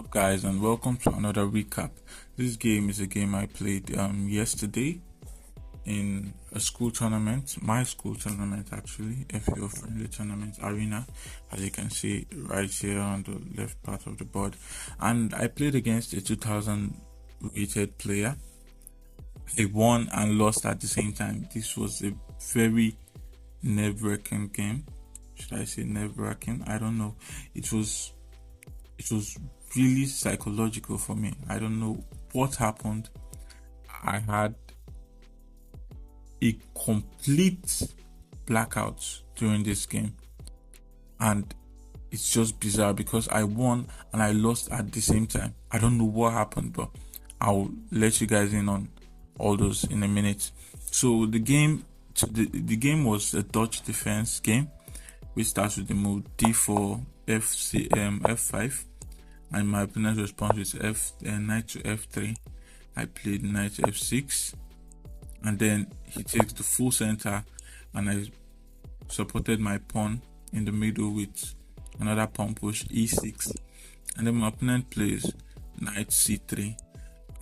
Up, guys, and welcome to another recap. This game is a game I played yesterday in a school tournament, my school tournament actually, FPO friendly tournament arena, as you can see right here on the left part of the board. And I played against a 2000 rated player. I won and lost at the same time. This was a very nerve-wracking game. Should I say nerve-wracking? I don't know. It was really psychological for me. I don't know what happened. I had a complete blackout during this game, and it's just bizarre because I won and I lost at the same time. I don't know what happened, but I'll let you guys in on all those in a minute. So the game was a Dutch defense game, which starts with the move d4 f5, and my opponent's response is knight to f3. I played knight to f6, and then he takes the full center, and I supported my pawn in the middle with another pawn push e6, and then my opponent plays knight c3.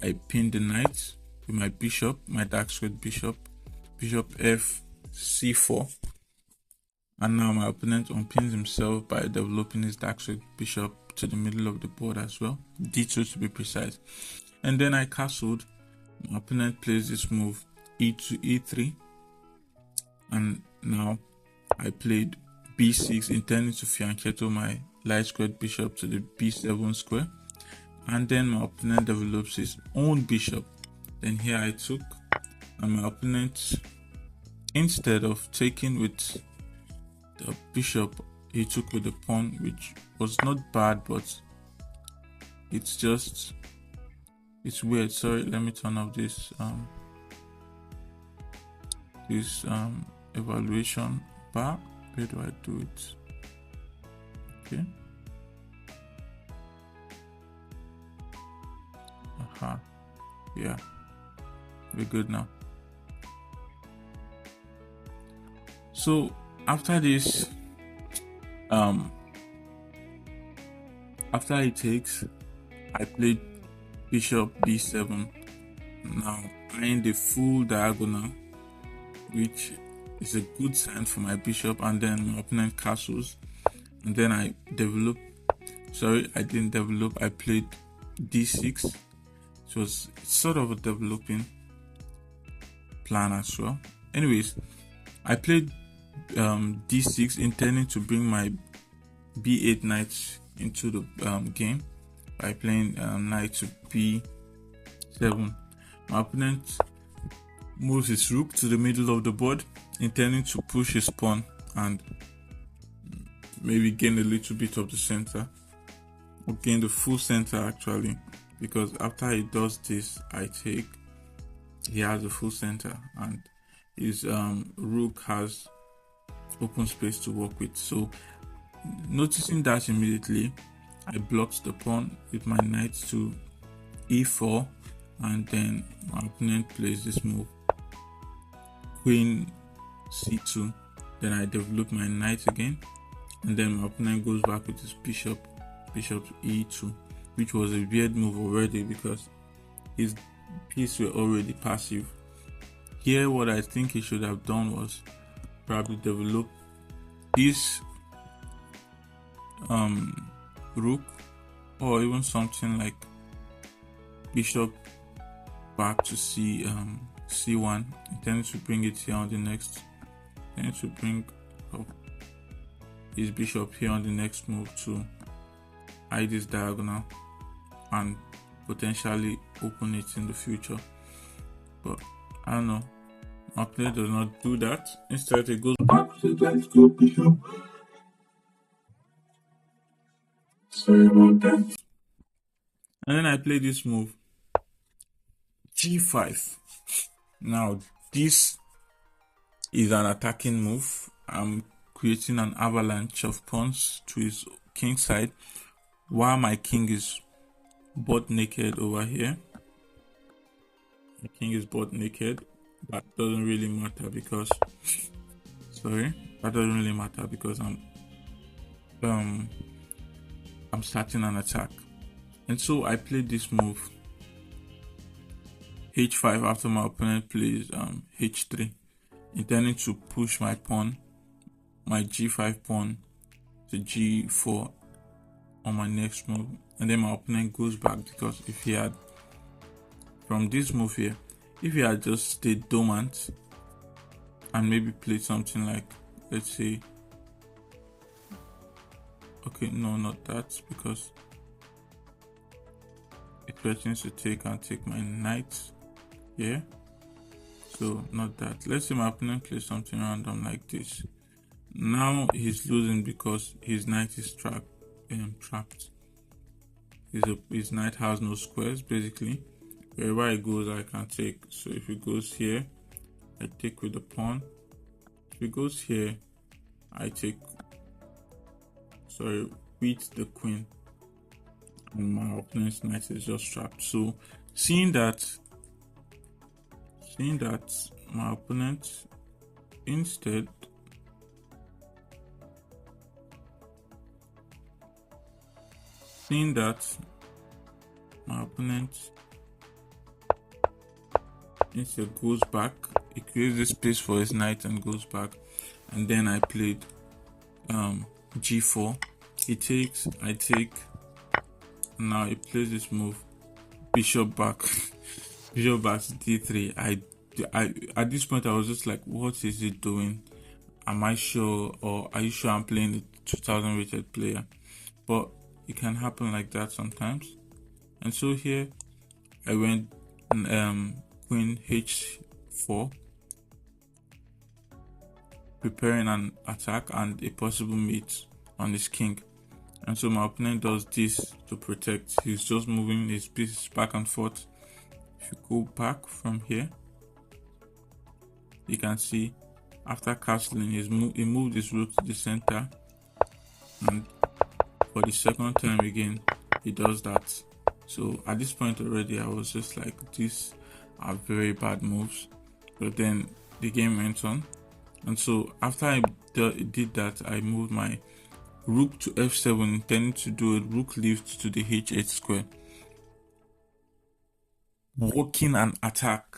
I pin the knight with my bishop, my dark squared bishop f c4, and now my opponent unpins himself by developing his dark squared bishop to the middle of the board as well, d2 to be precise. And then I castled. My opponent plays this move e2 e3, and now I played b6, intending to fianchetto my light squared bishop to the b7 square, and then my opponent develops his own bishop. Then here I took, and my opponent, instead of taking with the bishop, he took with the pawn, which was not bad, but it's weird. Sorry, let me turn off this evaluation bar. Where do I do it? Okay. Yeah, we're good now. So after this, after he takes, I played bishop b7, now eyeing the full diagonal, which is a good sign for my bishop, and then my opponent castles, and then I didn't develop, I played d6. It was sort of a developing plan as well. Anyways, I played d6, intending to bring my b8 knight into the game by playing knight to b7. My opponent moves his rook to the middle of the board, intending to push his pawn and maybe gain a little bit of the center, or gain the full center actually, because after he does this, I take, he has the full center, and his rook has open space to work with. So noticing that immediately, I blocked the pawn with my knight to e4, and then my opponent plays this move, queen c2. Then I develop my knight again, and then my opponent goes back with his bishop to e2, which was a weird move already because his pieces were already passive. Here, what I think he should have done was probably develop this rook, or even something like bishop back to c1, intending to bring it here on the next, intending to bring up his bishop here on the next move to hide this diagonal and potentially open it in the future. But I don't know, my player does not do that. Instead, it goes back to the light squared bishop. Sorry about that. And then I play this move, g5. Now, this is an attacking move. I'm creating an avalanche of pawns to his king side, while my king is butt naked over here. The king is butt naked. That doesn't really matter because I'm starting an attack. And so I played this move h5 after my opponent plays h3, intending to push my pawn, my g5 pawn, to g4 on my next move. And then my opponent goes back, because if he had, from this move here, if he had just stayed dormant and maybe played something like, let's say, okay, no, not that, because it threatens to take my knight here. So not that. Let's say my opponent plays something random like this. Now he's losing because his knight is trapped. His knight has no squares, basically. Wherever it goes, I can take. So if it goes here, I take with the pawn. If it goes here, I take, with the queen. And my opponent's knight is just trapped. So seeing that my opponent instead goes back, he creates this space for his knight and goes back. And then I played g4. He takes, I take. Now he plays this move, bishop back. Bishop back to d3. I at this point I was just like, what is it doing? Am I sure, or are you sure I'm playing the 2000 rated player? But it can happen like that sometimes. And so here I went queen h4, preparing an attack and a possible mate on his king. And so my opponent does this to protect. He's just moving his pieces back and forth. If you go back from here, you can see after castling, he moved his rook to the center, and for the second time again, he does that. So at this point already, I was just like, these are very bad moves. But then the game went on, and so after I did that, I moved my rook to f7, intending to do a rook lift to the h8 square, working an attack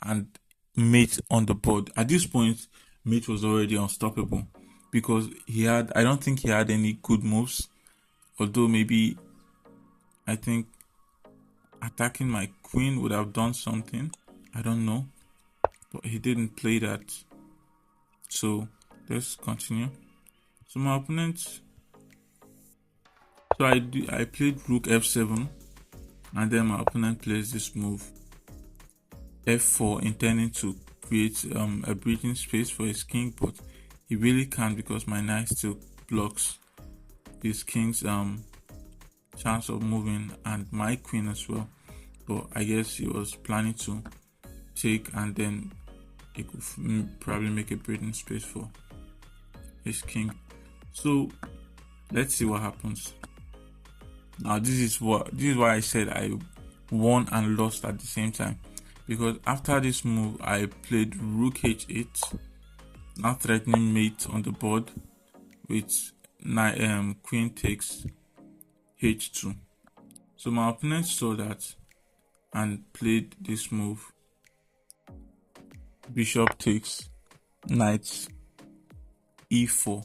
and mate on the board. At this point, mate was already unstoppable, because I don't think he had any good moves, although maybe I think attacking my queen would have done something. I don't know, but he didn't play that. So let's continue. So my opponent, so I played rook f7, and then my opponent plays this move f4, intending to create a breathing space for his king, but he really can't, because my knight still blocks his king's chance of moving, and my queen as well. But I guess he was planning to take, and then he could probably make a breathing space for his king. So let's see what happens. Now this is why I said I won and lost at the same time, because after this move I played rook h8, now threatening mate on the board with queen takes h2. So my opponent saw that and played this move, bishop takes knight e4.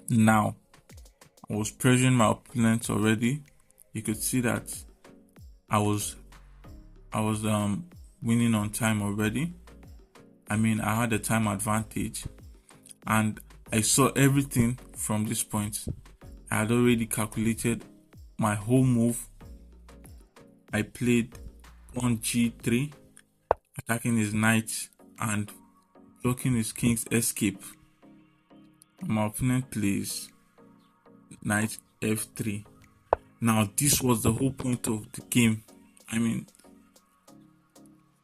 Now I was pressuring my opponent already. You could see that I was winning on time already. I mean, I had a time advantage, and I saw everything from this point. I had already calculated my whole move. I played on g3, attacking his knight and blocking his king's escape. My opponent plays knight f3. Now this was the whole point of the game. I mean,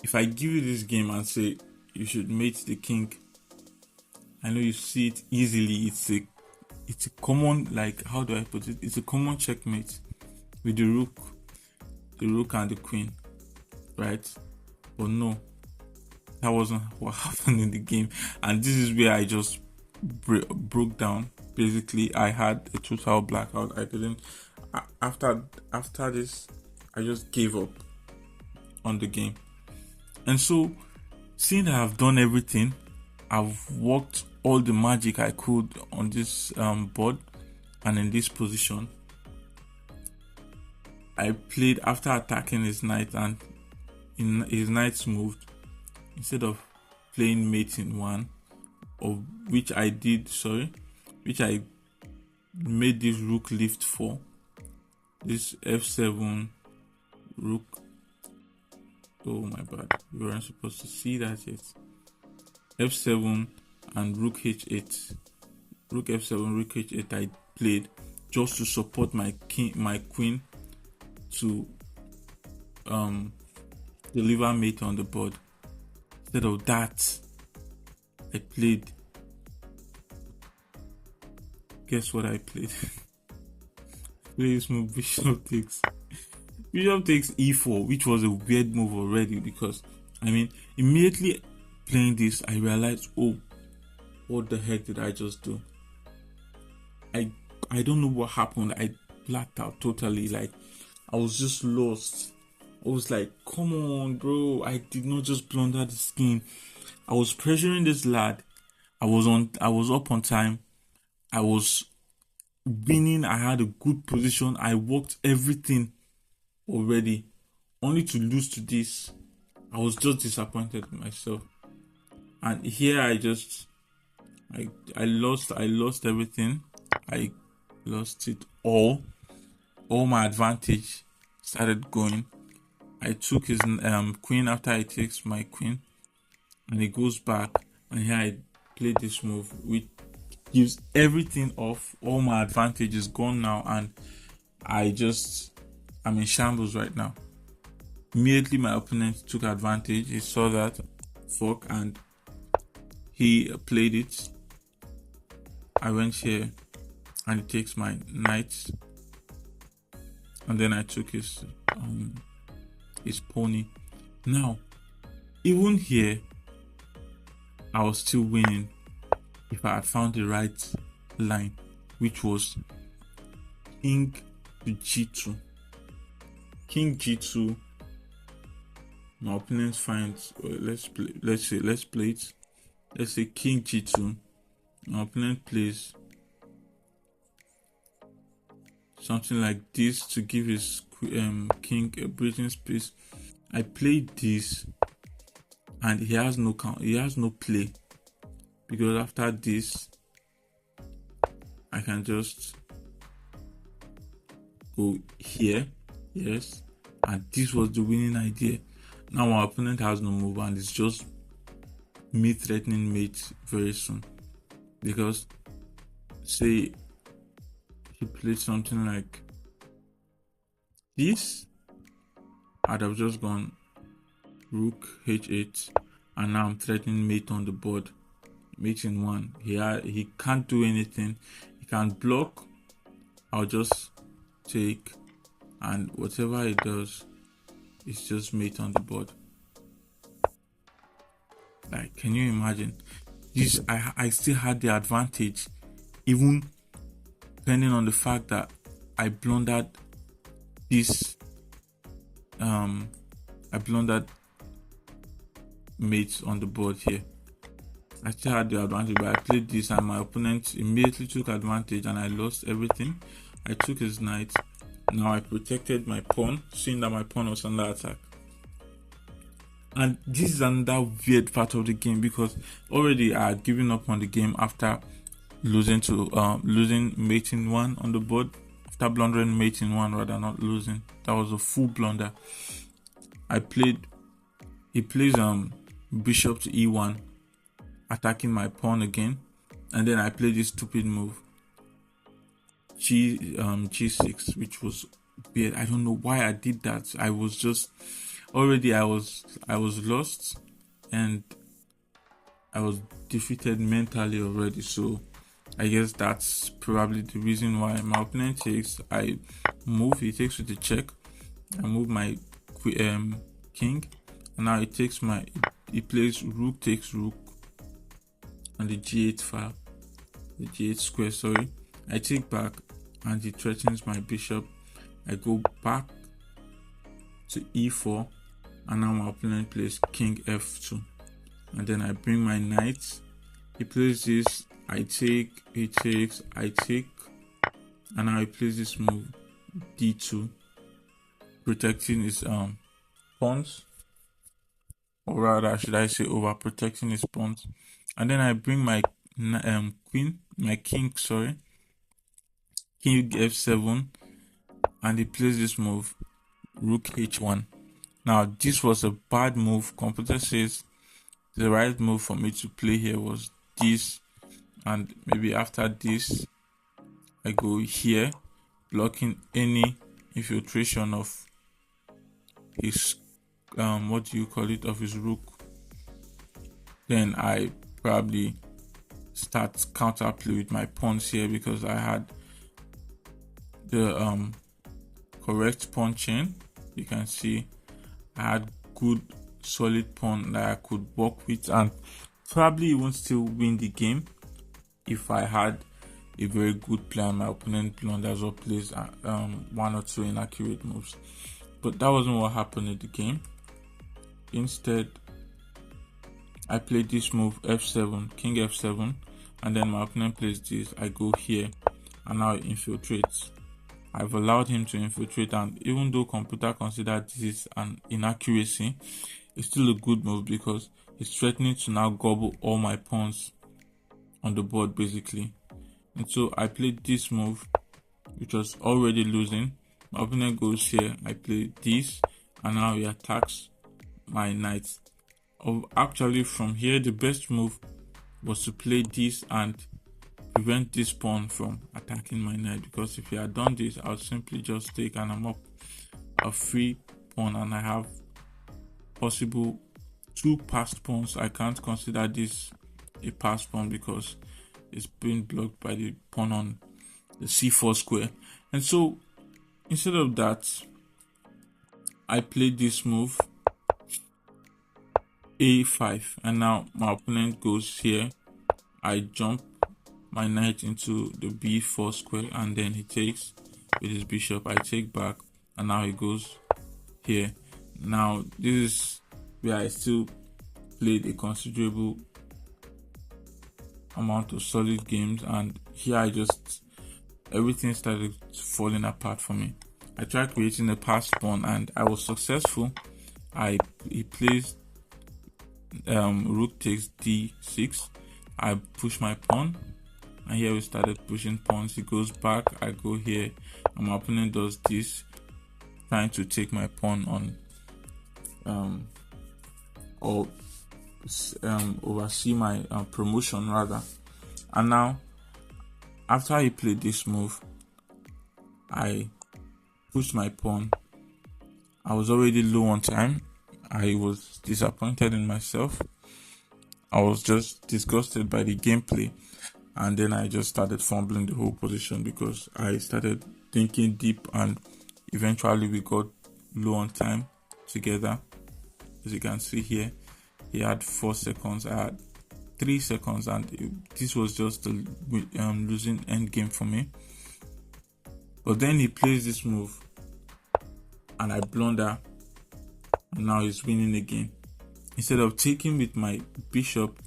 if I give you this game and say you should mate the king, I know you see it easily. It's a common, like, how do I put it? It's a common checkmate with the rook and the queen, right? But no, that wasn't what happened in the game, and this is where I just broke down. Basically, I had a total blackout. after this, I just gave up on the game. And so, seeing that I've done everything, I've worked all the magic I could on this board and in this position. I played after attacking his knight, and in his knight's moved. Instead of playing mate in 1, of which I made this rook lift 4. This f7 rook. Oh my bad, we weren't supposed to see that yet. f7 and rook h8. Rook f7, rook h8 I played just to support my queen to deliver mate on the board. Instead of that, I played. Guess what I played? This move, bishop takes e4, which was a weird move already, because immediately playing this, I realized, oh, what the heck did I just do? I don't know what happened. I blacked out totally. Like, I was just lost. I was like, come on, bro. I did not just blunder the scheme. I was pressuring this lad. I was up on time. I was winning. I had a good position. I worked everything already, only to lose to this. I was just disappointed in myself. And here I lost everything. I lost it all. All my advantage started going. I took his queen after I takes my queen, and he goes back, and here I played this move which gives everything off. All my advantage is gone now, and I'm in shambles right now. Immediately my opponent took advantage. He saw that fork and he played it. I went here and he takes my knight, and then I took his pony. Now, even here, I was still winning if I had found the right line, which was king to g2. King g2. My opponent finds. Let's play it. Let's say king g2. My opponent plays something like this to give his king a breathing space. I played this, and he has no play, because after this I can just go here, yes, and this was the winning idea. Now my opponent has no move, and it's just me threatening mate very soon, because say he played something like this, I'd have just gone rook h8, and now I'm threatening mate on the board. Mate in 1. He can't do anything. He can't block. I'll just take, and whatever he does, it's just mate on the board. Like, can you imagine? This I still had the advantage, even depending on the fact that I blundered this. I blundered mates on the board here. I still had the advantage, but I played this, and my opponent immediately took advantage, and I lost everything. I took his knight. Now I protected my pawn, seeing that my pawn was under attack. And this is another weird part of the game, because already I had given up on the game after losing mate in 1 on the board. After blundering mate in 1, rather, not losing. That was a full blunder. He plays bishop to e1, attacking my pawn again, and then I played this stupid move g6, which was weird. I don't know why I did that. I was just already I was lost, and I was defeated mentally already. So I guess that's probably the reason why my opponent takes. I move. He takes with the check. I move my king, and now he plays rook takes rook on the g8 file, the g8 square. Sorry, I take back, and he threatens my bishop. I go back to e4, and now my opponent plays king f2, and then I bring my knight. He plays this, I take, he takes, I take, and now he plays this move d2, protecting his pawns, or rather should I say over protecting his pawns. And then I bring my king f7, and he plays this move rook h1. Now this was a bad move. Computer says the right move for me to play here was this, and maybe after this I go here, blocking any infiltration of his of his rook. Then I probably start counterplay with my pawns here, because I had the correct pawn chain. You can see I had good solid pawn that I could work with, and probably even still win the game if I had a very good plan. My opponent blunders or plays one or two inaccurate moves. But that wasn't what happened in the game. Instead, I played this move f7, king f7, and then my opponent plays this. I go here, and now he infiltrates. I've allowed him to infiltrate, and even though computer considered this is an inaccuracy, it's still a good move because it's threatening to now gobble all my pawns on the board basically. And so I played this move, which was already losing. My opponent goes here, I play this, and now he attacks my knight. Actually, from here, the best move was to play this and prevent this pawn from attacking my knight, because if he had done this, I would simply just take, and I'm up a free pawn, and I have possible 2 passed pawns. I can't consider this a passed pawn because it's been blocked by the pawn on the c4 square. And so instead of that, I played this move a5, and now my opponent goes here. I jump my knight into the b4 square, and then he takes with his bishop. I take back, and now he goes here. Now this is where I still played a considerable amount of solid games, and here everything started falling apart for me. I tried creating a passed pawn, and I was successful. He plays rook takes d6. I push my pawn, and here we started pushing pawns. He goes back, I go here, and my opponent does this, trying to take my pawn on oversee my promotion rather. And now after he played this move, I pushed my pawn. I was already low on time. I was disappointed in myself. I was just disgusted by the gameplay, and then I just started fumbling the whole position because I started thinking deep, and eventually we got low on time together. As you can see here, he had 4 seconds, I had 3 seconds, and this was just a losing end game for me. But then he plays this move, and I blunder, and now he's winning again. Instead of taking with my bishop,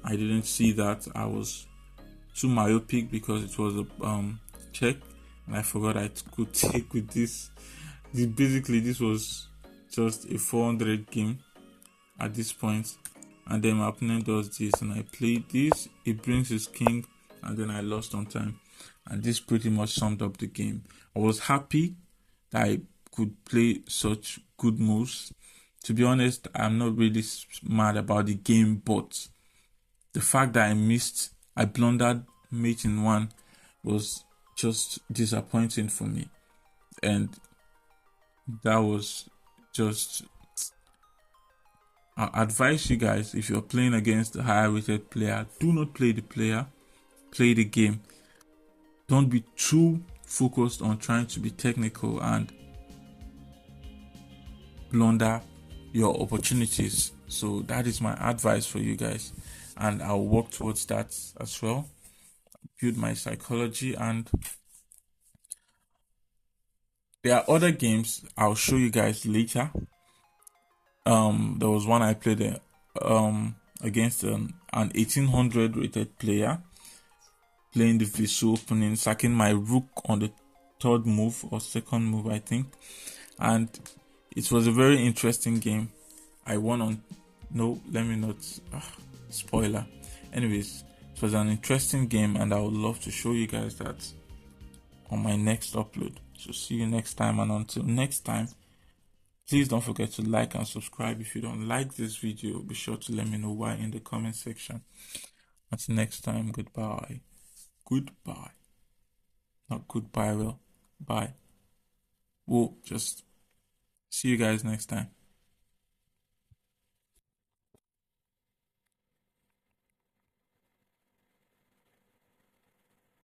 I didn't see that. I was too myopic because it was a check, and I forgot I could take with this. Basically, this was just a 400 game at this point, and then my opponent does this, and I play this. He brings his king, and then I lost on time, and this pretty much summed up the game. I was happy that I could play such good moves. To be honest, I'm not really mad about the game, but the fact that I blundered mate in 1 was just disappointing for me, and that was just. I advise you guys, if you're playing against a higher rated player, do not play the player, play the game. Don't be too focused on trying to be technical and blunder your opportunities. So that is my advice for you guys, and I'll work towards that as well. Build my psychology, and There are other games I'll show you guys later. There was one I played against an 1800 rated player, playing the Visu opening, sacking my rook on the third move or second move, I think. And it was a very interesting game. I won on, no, let me not, spoiler. Anyways, it was an interesting game, and I would love to show you guys that on my next upload. So see you next time, and until next time, please don't forget to like and subscribe. If you don't like this video, be sure to let me know why in the comment section. Until next time, goodbye. Goodbye. Not goodbye, well, bye. We'll just see you guys next time.